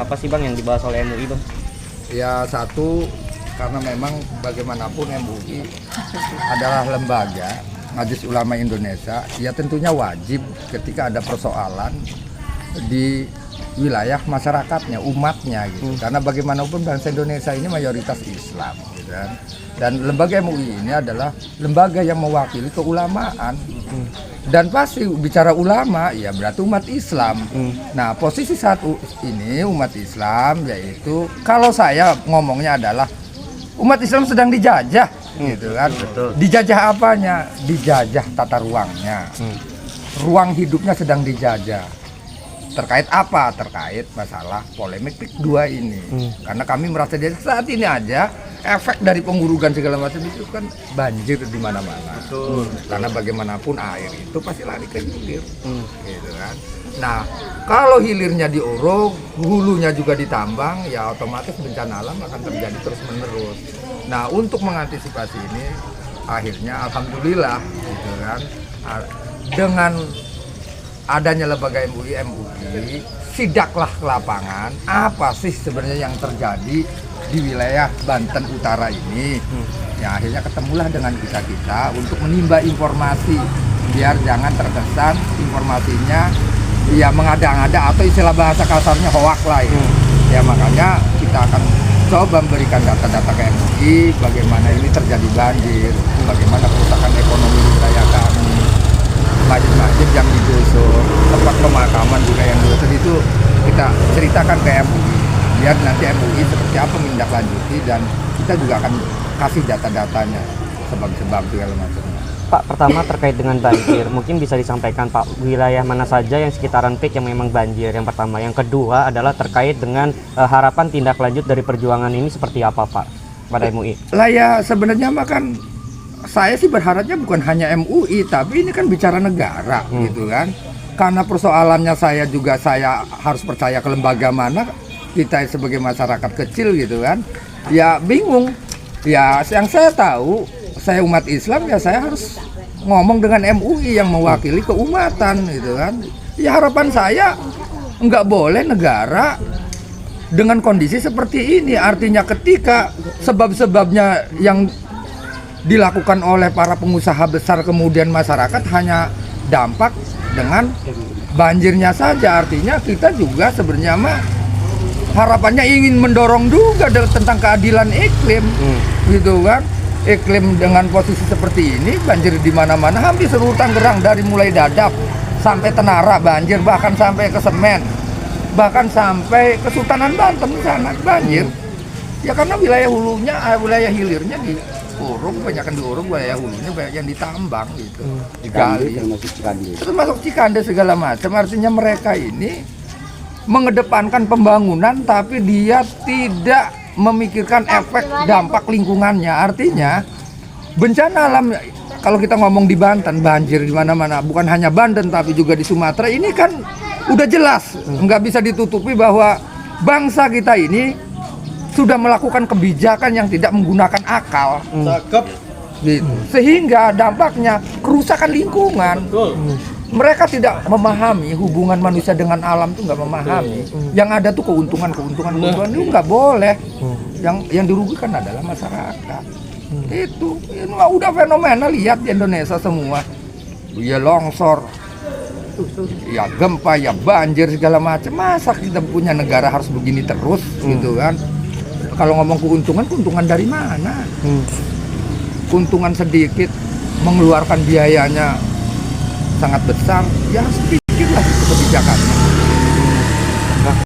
Apa sih Bang yang dibahas oleh MUI Bang? Ya satu, karena memang bagaimanapun MUI adalah lembaga Majelis Ulama Indonesia, ya tentunya wajib ketika ada persoalan di wilayah masyarakatnya, umatnya gitu. Karena bagaimanapun bangsa Indonesia ini mayoritas Islam gitu kan. Dan lembaga MUI ini adalah lembaga yang mewakili keulamaan. Dan pasti bicara ulama ya berarti umat Islam. Nah, posisi saat ini umat Islam yaitu kalau saya ngomongnya adalah umat Islam sedang dijajah gitu kan. Betul. Dijajah apanya? Dijajah tata ruangnya. Ruang hidupnya sedang dijajah. Terkait apa? Terkait masalah polemik PIK 2 ini. Karena kami merasa saat ini aja efek dari pengurugan segala macam itu kan banjir di mana-mana. Karena bagaimanapun air itu pasti lari ke hilir. Gitu kan. Nah, kalau hilirnya diuruk, hulunya juga ditambang, ya otomatis bencana alam akan terjadi terus-menerus. Nah, untuk mengantisipasi ini akhirnya alhamdulillah gitu kan. Dengan adanya lembaga MUI, sidaklah ke lapangan apa sih sebenarnya yang terjadi di wilayah Banten Utara ini. Ya akhirnya ketemulah dengan kita untuk menimba informasi biar jangan terkesan informasinya ya mengada-ngada atau istilah bahasa kasarnya hoak lah ya. Ya makanya kita akan coba memberikan data-data ke MUI bagaimana ini terjadi banjir, bagaimana kerusakan ekonomi di wilayah kami, masjid-masjid yang digusur, tempat pemakaman juga yang digusur, itu kita ceritakan ke MUI biar nanti MUI seperti apa menindaklanjuti dan kita juga akan kasih data-datanya sebab-sebab segala macamnya. Pak, pertama terkait dengan banjir, mungkin bisa disampaikan Pak wilayah mana saja yang sekitaran PIK yang memang banjir, yang pertama. Yang kedua adalah terkait dengan harapan tindak lanjut dari perjuangan ini seperti apa Pak pada MUI? Lah ya sebenarnya mah kan saya sih berharapnya bukan hanya MUI, tapi ini kan bicara negara gitu kan. Karena persoalannya saya harus percaya ke lembaga mana, kita sebagai masyarakat kecil gitu kan. Ya bingung. Ya yang saya tahu, saya umat Islam ya saya harus ngomong dengan MUI yang mewakili keumatan gitu kan. Ya harapan saya nggak boleh negara dengan kondisi seperti ini. Artinya ketika sebab-sebabnya yang dilakukan oleh para pengusaha besar kemudian masyarakat hanya dampak dengan banjirnya saja, artinya kita juga sebenarnya mah harapannya ingin mendorong juga tentang keadilan iklim gitu kan. Iklim dengan posisi seperti ini banjir di mana-mana, hampir seluruh Tangerang dari mulai Dadap sampai Tenara banjir, bahkan sampai ke Semen, bahkan sampai ke Sultanan Banten sana banjir. Ya karena wilayah hulunya, wilayah hilirnya diuruk, banyak yang diuruk, wilayah hulunya banyak yang ditambang gitu, digali, termasuk Cikande segala macam. Artinya mereka ini mengedepankan pembangunan tapi dia tidak memikirkan efek dampak lingkungannya. Artinya bencana alam kalau kita ngomong di Banten banjir di mana-mana, bukan hanya Banten tapi juga di Sumatera ini kan udah jelas, nggak bisa ditutupi bahwa bangsa kita ini sudah melakukan kebijakan yang tidak menggunakan akal, gitu. Sehingga dampaknya kerusakan lingkungan. Mereka tidak memahami hubungan manusia dengan alam tuh, nggak memahami. Yang ada tuh keuntungan itu nggak boleh. Yang dirugikan adalah masyarakat. Itu udah fenomenal, lihat di Indonesia semua. Ya longsor, ya gempa, ya banjir segala macam. Masa kita punya negara harus begini terus gitu kan? Kalau ngomong keuntungan dari mana? Keuntungan sedikit, mengeluarkan biayanya sangat besar, ya harus pikirlah kebijakannya.